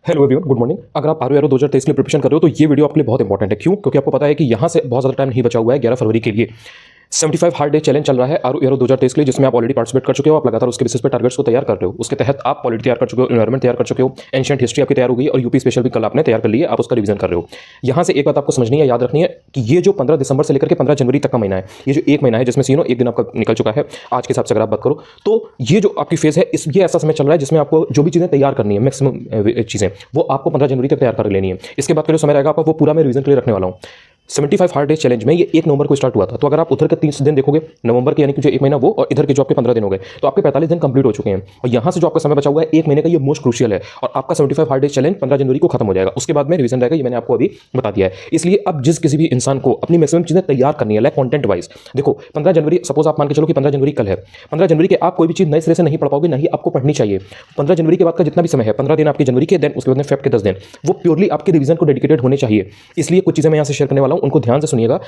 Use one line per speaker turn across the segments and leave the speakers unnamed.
Hello everyone, good morning. अगर आप RO 2023 के लिए प्रिपरेशन कर रहे हो तो ये वीडियो आपके लिए बहुत इंपॉर्टेंट है। क्यों? क्योंकि आपको पता है कि यहाँ से बहुत ज़्यादा टाइम नहीं बचा हुआ है। 11 फरवरी के लिए 75 हार्ड डे चैलेंज चल रहा है आरओ 2023 के लिए, जिसमें आप ऑलरेडी पार्टिसिपेट कर चुके हो। आप लगातार उसके बेसिस पे टारगेट्स को तैयार कर रहे हो। उसके तहत आप पॉलिटी तैयार कर चुके हो, एनवायरमेंट तैयार कर चुके हो, एंशिएंट हिस्ट्री आपकी तैयार हो गई और यूपी स्पेशल भी कल आपने तैयार कर ली है। आप उसका रिवीजन कर रहे हो। यहाँ से एक बात आपको समझनी है, याद रखनी है कि ये जो 15 दिसंबर से लेकर के 15 जनवरी तक का महीना है, ये जो एक महीना है जिसमें से एक दिन आपका निकल चुका है आज के हिसाब से अगर आप बात करो, तो ये जो आपकी फेज है ये ऐसा समय चल रहा है जिसमें आपको जो भी चीज़ें तैयार करनी है, मैक्सिमम चीज़ें वो आपको 15 जनवरी तक तैयार कर लेनी है। इसके बाद का जो समय रहेगा आपका वो पूरा मैं रिवीजन के लिए रखने वाला हूँ। 75 हार्ड डे चैलेंज में ये 1 नवंबर को स्टार्ट हुआ था। तो अगर आप उधर के 30 दिन देखोगे नवंबर के, यानी कि जो एक महीना वो, और इधर के जो आपके 15 दिन हो गए, तो आपके 45 दिन कंप्लीट हो चुके हैं। और यहाँ से जो आपका समय बचा हुआ है एक महीने का, ये मोस्ट क्रूशियल है। और आपका 75 हार्ड डे चैलेंज 15 जनवरी को खत्म हो जाएगा। उसके बाद में रिवीजन रहेगा, ये मैंने आपको अभी बता दिया है। इसलिए अब जिस किसी भी इंसान को अपनी मैक्सिमम चीज़ें तैयार करनी है, लाइक कॉन्टेंट वाइज, देखो 15 जनवरी सपोज आप मान के चलो कि 15 जनवरी कल है। 15 जनवरी के आप कोई भी चीज़ नए सिरे से नहीं पढ़ पाओगे, नहीं आपको पढ़नी चाहिए। 15 जनवरी के बाद का जितना भी समय है, 15 दिन आपकी जनवरी के, देन उसके बाद में फेब के 10 दिन, वो प्योरली आपके रिवीजन को डेडिकेटेड होने चाहिए। इसलिए कुछ चीज़ें मैं यहाँ से शेयर करने वाला हूँ, उनको ध्यान से सुनिएगा।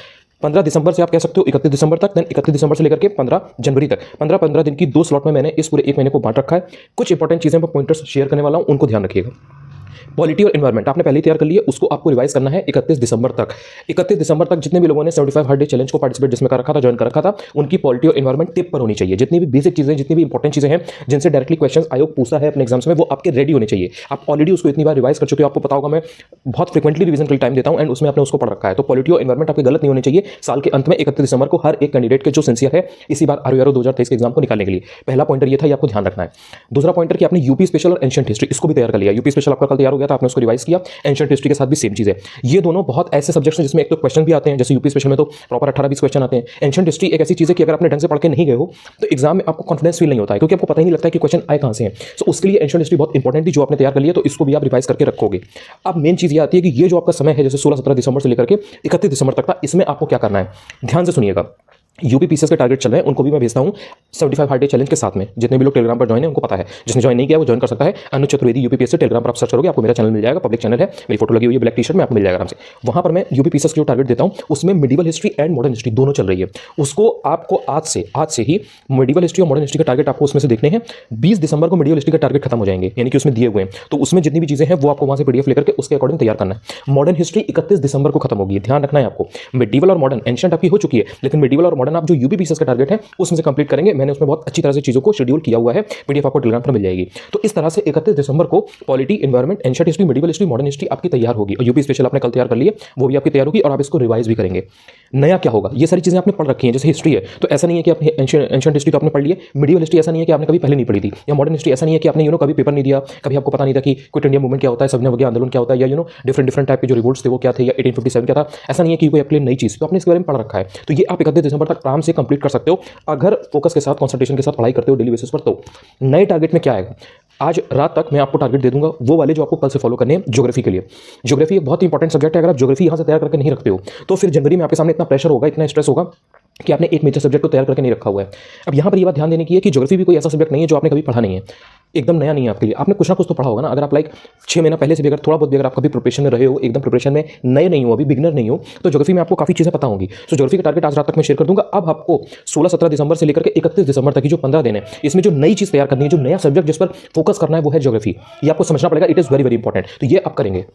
15 दिसंबर से आप कह सकते हो 31 दिसंबर तक, देन 31 दिसंबर से लेकर के 15 जनवरी तक 15-15 दिन की 2 स्लॉट में मैंने इस पूरे एक महीने को बांट रखा है। कुछ इंपॉर्टेंट चीज़ें मैं पॉइंटर्स शेयर करने वाला हूं, उनको ध्यान रखिएगा। पॉलिटी और एनवायरमेंट आपने पहले ही तैयार कर लिया, उसको आपको रिवाइज करना है 31 दिसंबर तक। 31 दिसंबर तक जितने भी लोगों ने 75 हार्ड डे चैलेंज को पार्टिसिपेट जिसमें कर रखा था, ज्वाइन कर रखा था, उनकी पॉलिटी और एनवायरमेंट टिप पर होनी चाहिए। जितनी भी बेसिक चीज़ें, जितनी भी इंपॉर्टेंट चीज़ें हैं जिनसे डायरेक्टली क्वेश्चन आयोग पूछता है अपने एग्जाम्स में, वो आपके रेडी होने चाहिए। आप ऑलरेडी उसको इतनी बार रिवाइज कर चुके हो, आपको पता होगा मैं बहुत फ्रिक्वेंटली रिवीजन के लिए टाइम देता हूं, एंड उसमें आपने उसको पढ़ रखा है। तो पॉलिटी और एनवायरमेंट आपके गलत नहीं होने चाहिए। साल के अंत में 31 दिसंबर को हर एक कैंडिडेट के जो सिंसियर है इसी बार आरओ 2023 के एग्जाम को निकालने के लिए, पहला पॉइंटर ये था, ये आपको ध्यान रखना है। दूसरा पॉइंटर कि आपने यूपी स्पेशल और एंशिएंट हिस्ट्री इसको भी तैयार कर लिया। यूपी स्पेशल आपका कल तैयार हो गया था, आपने उसको रिवाइज किया। एंशिएंट हिस्ट्री के साथ भी सेम चीज़ है। ये दोनों बहुत ऐसे सब्जेक्ट्स हैं जिसमें एक तो क्वेश्चन भी आते हैं, जैसे यूपी स्पेशल में तो प्रॉपर 18-20 क्वेश्चन आते हैं। एंशिएंट हिस्ट्री एक ऐसी चीज़ है कि अगर आपने ढंग से पढ़ के नहीं गए हो तो एग्जाम में आपको कॉन्फिडेंस फील नहीं होता है, क्योंकि आपको पता ही नहीं लगता है कि क्वेश्चन आए कहाँ से हैं। सो उसके लिए एंशिएंट हिस्ट्री बहुत इंपॉर्टेंट थी जो आपने तैयार कर लिया, तो इसको भी आप रिवाइज करके रखोगे। अब मेन चीज़ ये आती है कि ये जो आपका समय है, जैसे 16-17 दिसंबर से लेकर के 31 दिसंबर तक था, इसमें आपको क्या करना है, ध्यान से सुनिएगा। यूपी पीसीएस के टारगेट चल रहे हैं, उनको भी मैं भेजता हूं 75 हार्ड डे चैलेंज के साथ में। जितने भी लोग टेलीग्राम पर ज्वाइन है उनको पता है, जिसने ज्वाइन नहीं किया वो ज्वाइन कर सकता है। अनुज चतुर्वेदी यूपी पीसीएस टेलीग्राम पर आप सर्च करोगे, आपको मेरा चैनल मिल जाएगा, पब्लिक चैनल है, मेरी फोटो लगी हुई है ब्लैक टी शर्ट में, आपको मिल जाएगा आराम से। वहां पर मैं यूपी पीसीएस के जो टारगेट देता हूं उसमें medieval history and modern history दोनों चल रही है। उसको आपको आज से ही मिडिवल हिस्ट्री और मॉडर्न हिस्ट्री का टारगेट आपको उसमें से देखने हैं। 20 दिसंबर को मिडिवल हिस्ट्री का टारगेट खत्म हो जाएंगे, यानी कि उसमें दिए हुए हैं, तो उसमें जितनी भी चीजें हैं वो आपको वहां से पीडीएफ लेकर के उसके अकॉर्डिंग तैयार करना है। मॉडर्न हिस्ट्री 31 दिसंबर को खत्म होगी, ध्यान रखना है आपको। मिडिवल और मॉडर्न, एंशिएंट आपकी हो चुकी है, लेकिन मिडिवल और मॉडर्न आप जो यूपी पीसीएस का टारगेट है उसमें से कंप्लीट करेंगे। मैंने उसमें बहुत अच्छी तरह से चीजों को शेड्यूल किया हुआ है, पीडीएफ आपको टेलीग्राम पर मिल जाएगी। तो इस तरह से 31 दिसंबर को polity, environment, ancient history, medieval history, modern history आपकी तैयार होगी। और यूपी स्पेशल आपने कल तैयार कर लिए, वो भी आपकी तैयार होगी और आप इसको रिवाइज भी करेंगे। नया क्या होगा, ये सारी चीजें आपने पढ़ रखी हैं। जैसे हिस्ट्री है तो ऐसा नहीं है कि आपने एंशिएंट हिस्ट्री तो आपने पढ़ ली है, मिडिवल हिस्ट्री ऐसा नहीं है कि आपने कभी पहले नहीं पढ़ी थी, या मॉडर्न हिस्ट्री ऐसा नहीं है कि आपने कभी पेपर नहीं दिया, कभी आपको पता नहीं था कि क्विट इंडिया मूवमेंट क्या होता है, सविनय अवज्ञा आंदोलन क्या होता है, या डिफरेंट टाइप के जो रिवोल्ट्स थे वो क्या थे, या 1857 क्या था। ऐसा नहीं है कि कोई आपके लिए नई चीज़, तो आपने इसके बारे में पढ़ रखा है। तो ये आप 31 दिसंबर तक आराम से कंप्लीट कर सकते हो अगर फोकस के साथ, कंसंट्रेशन के साथ पढ़ाई करते हो डेली बेसिस पर। तो नए टारगेट में क्या आएगा, आज रात तक मैं आपको टारगेट दे दूंगा वो वाले जो आपको कल से फॉलो करने हैं। ज्योग्राफी के लिए, ज्योग्राफी एक बहुत इंपॉर्टेंट सब्जेक्ट है। अगर आप ज्योग्राफी यहाँ से तैयार करके नहीं रखते हो तो फिर जनवरी में आपके सामने इतना प्रेशर होगा, इतना स्ट्रेस होगा कि आपने एक मेजर सब्जेक्ट को तैयार करके नहीं रखा हुआ है। अब यहाँ पर ये बात ध्यान देने की है कि ज्योग्राफी भी कोई ऐसा सब्जेक्ट नहीं है जो आपने कभी पढ़ा नहीं है, एकदम नया नहीं है आपके लिए। आपने कुछ ना कुछ तो पढ़ा होगा ना। अगर आप 6 महीना पहले से भी अगर थोड़ा बहुत भी अगर आप कभी प्रिपरेशन में रहे हो, एकदम प्रिपरेशन में नए नहीं हो, अभी बिगिनर नहीं हो, तो ज्योग्राफी में आपको काफ़ी चीज़ें पता होंगी। सो ज्योग्राफी का टारगेट आज रात तक मैं शेयर कर दूंगा। अब आपको 16-17 दिसंबर से लेकर के 31 दिसंबर तक की जो 15 दिन है, इसमें जो नई चीज़ तैयार करनी है, जो नया सब्जेक्ट जिस पर फोकस करना है वो है ज्योग्राफी। ये आपको समझना पड़ेगा, it is very very important. तो ये आप करेंगे।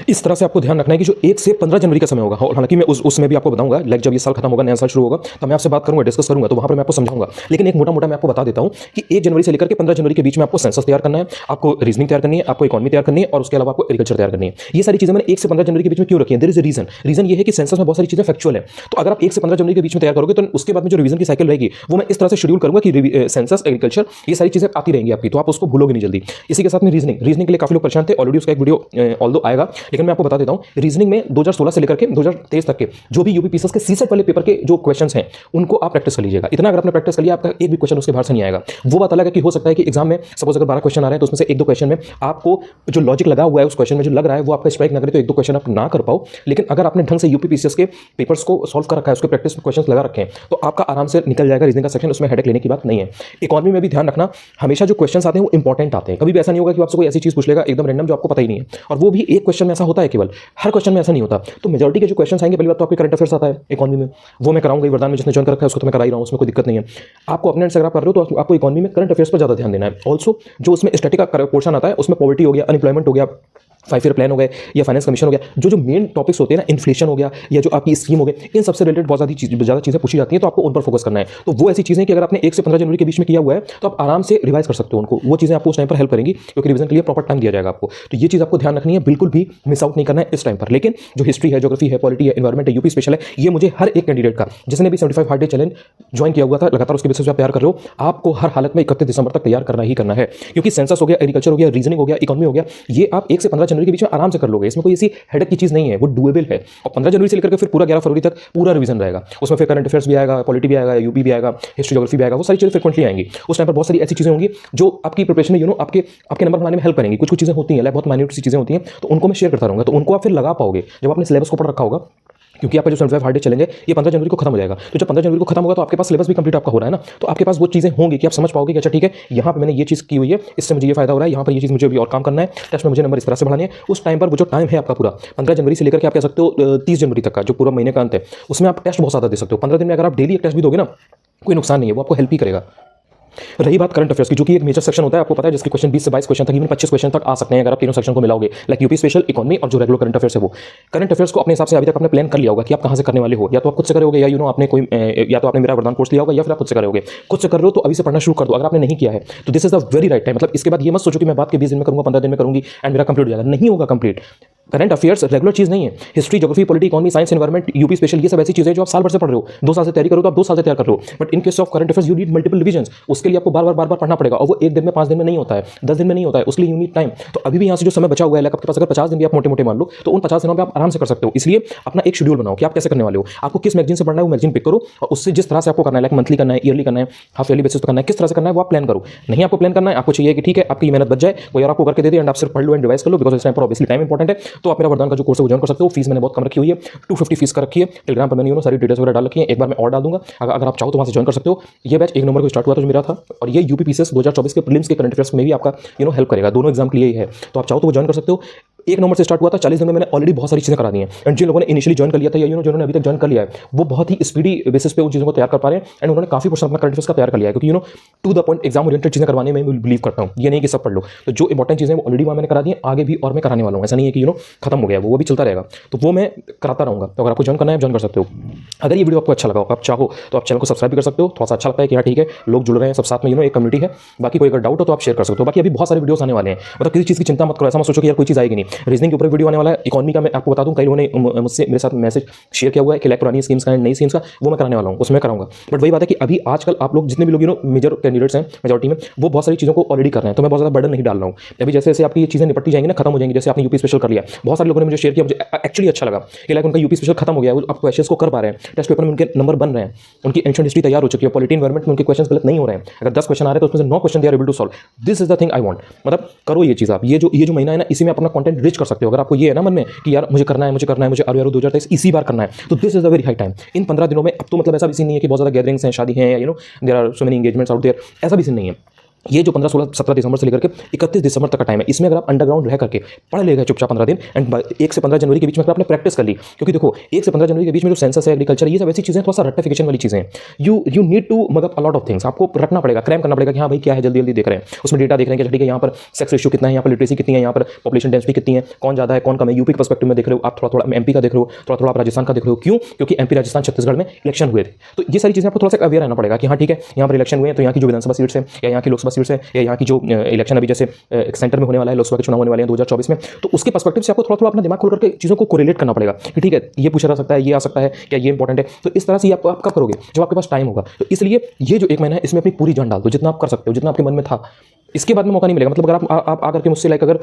इस तरह से आपको ध्यान रखना है कि जो 1 से 15 जनवरी का समय होगा, हालांकि मैं उसमें भी आपको बताऊंगा, जब ये साल खत्म होगा, नया साल शुरू होगा, तो मैं आपसे बात करूंगा, डिस्कस करूंगा, तो वहां पर मैं आपको समझाऊंगा। लेकिन एक मोटा मोटा मैं आपको बता देता हूं कि 1 जनवरी से लेकर के 15 जनवरी के बीच में आपको सेंसस तैयार करना है, आपको रीजनिंग तैयार करनी है, आपको इकोनॉमी तैयार करनी है, और उसके अलावा आपको एग्रीकल्चर तैयार करनी है। ये सारी चीजें मैंने 1 से 15 जनवरी के बीच में क्यों रखी है, देयर इज अ रीजन ये है कि सेंसस में बहुत सारी चीजें फैक्चुअल है। तो अगर आप 1 से 15 जनवरी के बीच में तैयार करोगे तो उसके बाद में जो रिवीजन की साइकिल रहेगी वो मैं इस तरह से शेड्यूल करूंगा कि सेंसस, एग्रीकल्चर, ये सारी चीजें आती रहेंगी आपकी, तो आप उसको भूलोगे नहीं जल्दी। इसी के साथ में रीजनिंग के लिए काफी लोग परेशान थे, ऑलरेडी उसका एक वीडियो ऑल्दो आएगा, लेकिन मैं आपको बता देता हूं। रीजनिंग में 2016 से लेकर के 2023 तक के जो भी यूपी पीसीएस के सीसेट वाले पेपर के जो क्वेश्चंस हैं उनको आप प्रैक्टिस कर लीजिएगा। इतना अगर आपने प्रैक्टिस कर लिया, आपका एक भी क्वेश्चन उसके बाहर से नहीं आएगा। वो बात अलग है कि हो सकता है कि एग्जाम में सपोज अगर 12 क्वेश्चन आ रहे हैं तो उसमें से 1-2 क्वेश्चन में आपको जो लॉजिक लगा हुआ है उस क्वेश्चन में जो लग रहा है वो आपका स्ट्राइक ना करे, तो 1-2 क्वेश्चन आप ना कर पाओ। लेकिन अगर आपने ढंग से यूपी पीसीएस के पेपर्स को सॉल्व कर रखा है, उसके प्रैक्टिस क्वेश्चन लगा रखे हैं, तो आपका आराम से निकल जाएगा रीजनिंग का सेक्शन, उसमें हेडेक लेने की बात नहीं है। इकोनॉमी में भी ध्यान रखना, हमेशा जो क्वेश्चन आते हैं वो इंपॉर्टेंट आते हैं। कभी भी ऐसा नहीं होगा कि आपसे कोई ऐसी चीज पूछ लेगा एकदम रैंडम जो आपको पता ही नहीं है, और वो भी एक क्वेश्चन क्वेश्चन में ऐसा होता है, केवल हर क्वेश्चन में ऐसा नहीं होता। तो मेजॉरिटी के जो क्वेश्चन आएंगे, पहली बात तो आपके करंट अफेयर्स आता है इकोनॉमी में, वो मैं कराऊंगा वरदान में, जिसने ज्वाइन कर रखा है उसको तो मैं करा ही रहा हूँ, उसमें कोई दिक्कत नहीं है। आपको अपने से अगर आप कर रहे हो तो आपको इकोनॉमी में करंट अफेयर्स पर ज़्यादा ध्यान देना है। ऑल्सो जो उसमें स्टैटिक का पोर्शन आता है, उसमें पॉवर्टी हो गया, अनएम्प्लॉयमेंट हो गया, 5 ईयर प्लान हो गए, या फाइनेंस कमीशन हो गया, जो मेन टॉपिक्स होते हैं ना, इन्फ्लेशन हो गया, या जो आपकी स्कीम हो गए, इन सबसे रिलेटेड बहुत ज़्यादा चीज़ें पूछी जाती हैं, तो आपको उन पर फोकस करना है। तो वो ऐसी चीज़ें कि अगर आपने 1 से 15 जनवरी के बीच में किया हुआ है तो आप आराम से रिवाइज कर सकते हो उनको, वो चीज़ें आपको उस टाइम पर हेल्प करेंगी, क्योंकि रिवीजन के लिए प्रॉपर टाइम दिया जाएगा आपको। तो ये चीज़ आपको ध्यान रखनी है, बिल्कुल भी मिस आउट नहीं करना है इस टाइम पर। लेकिन जो हिस्ट्री है, ज्योग्राफी है, पॉलिटी है, एनवायरमेंट है, यूपी स्पेशल है, ये मुझे हर एक कैंडिडेट का, जिसने भी 75 हार्ड डे चैलेंज ज्वाइन किया हुआ था, लगातार उसके बेसिस पर तैयार कर रहे हो, आपको हर हालत में 31 दिसंबर तक तैयार करना ही करना है। क्योंकि सेंसस हो गया, एग्रीकल्चर हो गया, रीजनिंग हो गया, इकोनॉमी हो गया, ये आप 1 से 15 जनवरी के बीच में आराम से कर लोगे। इसमें कोई ऐसी हेडेक की चीज़ नहीं है, वो डुएबल है। और 15 जनवरी से लेकर के फिर पूरा 11 फरवरी तक पूरा रिवीजन रहेगा। उसमें फिर करंट अफेयर्स भी आएगा, पॉलिटी भी आएगा, यूपी भी आएगा, हिस्ट्री ज्योग्राफी भी आएगा, वो सारी चीज़ें फ्रिक्वेंटली आएंगी। उस टाइम पर बहुत सारी ऐसी चीज़ें होंगी जो आपकी प्रिपरेशन में आपके नंबर बनाने में हेल्प करेंगी। कुछ चीज़ें होती हैं, बहुत माइन्यूट सी चीज़ें होती हैं, तो उनको मैं शेयर करता रहूँगा, तो उनको आप फिर लगा पाओगे जब आपने सिलेबस को पढ़ रखा होगा। क्योंकि आपका जो 75 हार्ड डे चैलेंज है ये 15 जनवरी को खत्म हो जाएगा। तो जब 15 जनवरी को खत्म होगा तो आपके पास सिलेबस भी कंप्लीट आपका हो रहा है ना, तो आपके पास वो चीज़ें होंगी कि आप समझ पाओगे कि अच्छा ठीक है, यहाँ पे मैंने ये चीज़ की हुई है, इससे मुझे ये फायदा हो रहा है, यहाँ पर ये चीज़ मुझे अभी और काम करना है, टेस्ट में मुझे नंबर इस तरह से बढ़ाने हैं। उस टाइम पर वो जो टाइम है आपका पूरा 15 जनवरी से लेकर के आप कह सकते हो 30 जनवरी तक का जो पूरा महीने का अंत है, उसमें आप टेस्ट बहुत ज़्यादा दे सकते हो। 15 दिन में अगर आप डेली एक टेस्ट भी दोगे ना, कोई नुकसान नहीं है, वो आपको हेल्प ही करेगा। रही बात करंट अफेयर्स की, जो कि एक मेजर सेक्शन होता है, आपको पता है, जिसके क्वेश्चन 20 से 22 क्वेश्चन तक, इवन 25 क्वेश्चन तक आ सकते हैं अगर आप तीनों सेक्शन को मिलाओगे, लाइक यूपी स्पेशल, इकोनॉमी और जो रेगुलर करंट अफेयर्स है वो। करंट अफेयर्स को अपने हिसाब से अभी तक आपने प्लान कर लिया होगा कि आप कहां से करने वाले हो, या तो आप खुद से करोगे, या आपने कोई या तो आपने मेरा वरदान कोर्स लिया होगा, या फिर आप खुद से करोगे। खुद से कर रहे हो तो अभी से पढ़ना शुरू कर दो। अगर आपने नहीं किया है तो this is the very right time. मतलब इसके बाद ये मत सोचो कि मैं बात के 20 दिन में करूंगा, 15 दिन में करूंगी एंड मेरा कंप्लीट हो जाएगा, नहीं होगा कंप्लीट। करंट अफेयर्स रेगुलर चीज़ नहीं है। History, geography, polity, economy, science, environment, UP special, ये सब ऐसी चीज़ें जो आप साल भर से पढ़ रहे हो, 2 साल से तैयारी करो तो आप 2 साल से तैयार कर रहे हो। But in case of current affairs you need multiple revisions, उसके लिए आपको बार बार पढ़ना पड़ेगा, और वो 1 दिन में, 5 दिन में नहीं होता है, 10 दिन में नहीं होता है, उसके लिए यू नीड टाइम। तो अभी भी यहाँ से जो समय बचा हुआ है, आपके पास अगर 50 दिन भी आप मोटे मोटे मान लो, तो उन 50 दिनों में आप आराम से कर सकते हो। इसलिए अपना एक शेड्यूल बनाओ कि आप कैसे करने वाले हो, आपको किस मैगजीन से पढ़ना है वो मैगजीन पिक करो, और उससे जिस तरह से आपको करना है, लाइक मंथली करना है, ईयरली करना है, हाफ ईयरली बेसिस पर करना है, किस तरह से करना है वो आप प्लान करो। नहीं आपको प्लान करना है, आपको चाहिए कि ठीक है आपकी मेहनत बच जाए, कोई और आपको करके दे दे एंड आप सिर्फ पढ़ लो एंड रिवाइज कर लो, बिकॉज इस टाइम पर ऑब्वियसली टाइम इंपॉर्टेंट है। तो आप मेरा वरदान का जो कोर्स है वो ज्वाइन कर सकते हो। फीस मैंने बहुत कम रखी हुई है, 250 फीस का रखी है। टेलीग्राम पर मैंने सारी डिटेल्स वगैरह डाल रखी है, एक बार मैं और डाल दूंगा, अगर आप चाहो तो वहाँ से ज्वाइन कर सकते हो। ये बैच 1 नंबर को स्टार्ट हुआ था जो मेरा था, और ये यूपी पीसीएस 2024 के प्रीलिम्स के करंट अफेयर्स में भी आपका हेल्प करेगा, दोनों एग्जाम के लिए ही है। तो आप चाहो तो वो ज्वाइन कर सकते हो। 1 नंबर से स्टार्ट हुआ था, 40 दिन में मैंने ऑलरेडी बहुत सारी चीज़ें करा दी हैं। एंड जिन लोगों ने इनिशियली ज्वाइन कर लिया था, या जिन्होंने अभी तक ज्वाइन कर लिया है, वो बहुत ही स्पीडी बेसिस पे उन चीज़ों को तैयार कर पा रहे हैं, एंड उन्होंने काफी पर्सन अपना करंट अफेयर्स का तैयार कर लिया है। क्योंकि to the point exam oriented चीज़ें करवाने में मैं बिलीव करता हूँ, ये नहीं कि सब पढ़ लो। तो जो इंपॉर्टेंट चीज़ें वो ऑलरेडी वहाँ मैंने करा दी हैं, आगे भी और मैं कराने वाला हूँ। ऐसा नहीं है कि खत्म हो गया, वो भी चलता रहेगा, तो वो मैं कराता रहूँगा। तो अगर आपको ज्वाइन करना है ज्वाइन कर सकते हो। अगर ये वीडियो आपको अच्छा लगा, आप चाहो तो आप चैनल को सब्सक्राइब भी कर सकते हो। थोड़ा सा अच्छा लगता है कि हाँ ठीक है, लोग जुड़ रहे हैं सब साथ में, एक कम्युनिटी है। बाकी कोई अगर डाउट हो तो आप शेयर कर सकते हो। बाकी अभी बहुत सारे वीडियोस आने वाले हैं, मतलब किसी चीज़ की चिंता मत करो, ऐसा मत सोचो कि यार कोई चीज़ आएगी नहीं। रीजनिंग के ऊपर वीडियो आने वाला है, इकोनॉमी का मैं आपको बता दूं, कई लोगों ने मुझसे मेरे साथ मैसेज शेयर किया हुआ है कि लाइक पुरानी स्कीम्स का नई स्कीम्स का, वो मैं कराने वाला हूँ, उसमें कराऊंगा। बट वही बात है कि अभी आजकल आप लोग जितने भी लोग मेजर कैंडिडेट्स हैं मेजॉरिटी में, वो बहुत सारी चीज़ों को ऑलरेडी कर रहे हैं, तो मैं बहुत ज़्यादा बर्डन नहीं डाल रहा हूँ। अभी जैसे जैसे आपकी ये चीज़ें निपटती जाएंगी ना, खत्म हो जाएंगी, जैसे आपने यूपी स्पेशल कर लिया, बहुत सारे लोगों ने मुझे शेयर किया, मुझे एक्चुअली अच्छा लगा कि लाइक उनका यूपी स्पेशल खत्म हो गया, वो अब क्वेश्चंस को कर पा रहे हैं, टेस्ट पेपर में उनके नंबर बन रहे हैं, उनकी एंशिएंट हिस्ट्री तैयार हो चुकी है, पॉलिटी एनवायरमेंट में उनके क्वेश्चंस गलत नहीं हो रहे हैं। अगर 10 क्वेश्चन आ रहे हैं तो उसमें से 9 question they are able to solve. This is the thing I want. मतलब करो ये चीज़ आप, ये जो महीना है ना, इसी में अपना कंटेंट रिच कर सकते हो। अगर आपको ये है ना मन में कि यार मुझे करना है, मुझे आरओ 2023 इसी बार करना है, तो this is the very high time. इन 15 दिनों में अब तो मतलब ऐसा भी सीन नहीं है कि बहुत ज़्यादा गैदरिंग्स हैं, शादी है, there are so many engagements out there, ऐसा भी सीन नहीं है। ये जो 15, 16, 17 दिसंबर से लेकर के 31 दिसंबर तक का टाइम है, इसमें अगर आप अंडरग्राउंड रह करके पढ़ लेगा चुपचाप 15 दिन, एंड 1 से 15 जनवरी के बीच में अगर आपने प्रैक्टिस कर ली, क्योंकि देखो 1 से 15 जनवरी के बीच में जो सेंसस है, एग्रीकल्चर, ये सब ऐसी चीज़ें थोड़ा सा रेक्टिफिकेशन वाली चीज़ें हैं। You need to mug a lot of things, आपको रखना पड़ेगा, क्रैम करना पड़ेगा कि हाँ भाई क्या है, जल्दी जल्दी देख रहे हैं, उसमें डेटा देख रहे हैं कि ठीक है यहाँ पर सेक्स रेशियो कितना है, यहाँ पर लिटरेसी कितनी है, यहाँ पर पॉपुलेशन डेंसिटी कितनी है, कौन ज़्यादा है कौन कम है, यूपी के पर्सपेक्टिव में देख रहे हो आप, थोड़ा थोड़ा एमपी का देख रहे हो, थोड़ा थोड़ा आप राजस्थान का देख रहे हो। क्यों? क्योंकि एमपी, राजस्थान, छत्तीसगढ़ में इलेक्शन हुए थे, तो ये सारी चीज़ें आपको थोड़ा सा अवेयर रहना पड़ेगा कि हाँ ठीक है यहाँ पर इलेक्शन हुए हैं, तो यहाँ की जो विधानसभा सीट्स है, या यहाँ की लोकसभा सीट्स है, या यहाँ की जो इलेक्शन अभी जैसे एक सेंटर में होने वाला है, लोकसभा के चुनाव होने वाले हैं 2024 में, तो उसके पर्सपेक्टिव से आपको थोड़ा थोड़ा अपना दिमाग खोल करके चीज़ों को कोरिलेट करना पड़ेगा कि ठीक है ये पूछा जा सकता है, ये आ सकता है, क्या ये इंपॉर्टेंट है। तो इस तरह से आप कब करोगे? जब आपके पास टाइम होगा। तो इसलिए ये जो 1 महीना है इसमें अपनी पूरी जान डाल दो, जितना आप कर सकते हो, जितना आपके मन में था। इसके बाद में मौका नहीं मिलेगा। मतलब अगर आप आकर के मुझसे लाइक अगर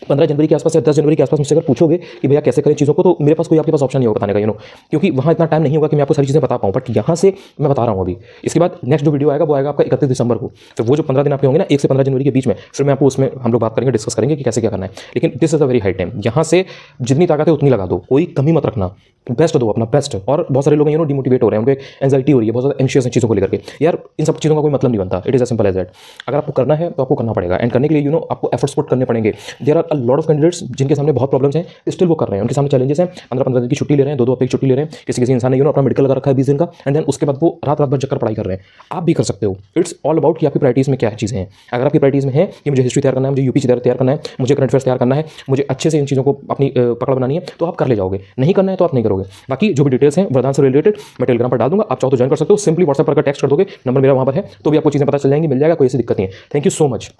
15 जनवरी के आसपास या 10 जनवरी के आसपास मुझसे अगर पूछोगे कि भैया कैसे करें चीज़ों को, तो मेरे पास कोई आपके पास ऑप्शन नहीं होगा बताने का, क्योंकि वहाँ इतना टाइम नहीं होगा कि मैं आपको सारी चीज़ें बता पाऊँ। बट यहाँ से मैं बता रहा हूँ अभी। इसके बाद नेक्स्ट जो वीडियो आएगा वो आएगा आपका 31 दिसंबर को। फिर वो जो 15 दिन आपके होंगे ना, 1 से 15 जनवरी के बीच में, फिर मैं आपको उसमें हम लोग बात करेंगे, डिस्कस करेंगे कि कैसे क्या करना है। लेकिन this is a very high time. यहाँ से जितनी ताकत है उतनी लगा दो, कोई कमी मत रखना, बेस्ट दो अपना बेस्ट। और बहुत सारे लोग डिमोटिवेट हो रहे हैं, उनको एंजाइटी हो रही है, बहुत ज़्यादा एंशियस चीज़ों को लेकर के। यार इन सब चीज़ों का कोई मतलब नहीं बनता। It is a simple as that. अगर आपको करना है तो आपको करना पड़ेगा, एंड करने के लिए आपको एफर्ट्स पुट करने पड़ेंगे। There are a lot of candidates जिनके सामने बहुत प्रॉब्लम्स हैं, स्टिल वो कर रहे हैं, उनके सामने चैलेंजेस हैं, 15-15 दिन की छुट्टी ले रहे हैं, 2-2 हफ्ते की छुट्टी ले रहे हैं, किसी इंसान ने अपना मेडिकल लगा रखा है 20 दिन का, एंड देन उसके बाद वो रात भर जगकर पढ़ाई कर रहे हैं। आप भी कर सकते हो। इट्स ऑल अबाउट कि आपकी प्रायोरिटीज़ में क्या चीज़ें हैं। अगर आपकी प्रायोरिटीज़ में है कि मुझे हिस्ट्री तैयार करना है, मुझे यूपी तैयार करना है, मुझे करंट अफेयर्स तैयार करना है, मुझे अच्छे से इन चीज़ों को अपनी पकड़ बनानी है, तो आप कर ले जाओगे। नहीं करना है तो आप नहीं करोगे। बाकी जो भी डिटेल्स हैं वरदान से रिलेटेड मैं टेलीग्राम पर डाल दूंगा, आप चाहो तो ज्वाइन कर सकते हो। सिंपली व्हाट्सएप पर टेक्स्ट कर दोगे, नंबर मेरा वहाँ पर है, तो भी आपको चीज़ें पता चल जाएंगी, मिल जाएगा, कोई ऐसी दिक्कत नहीं है। Thank you so much.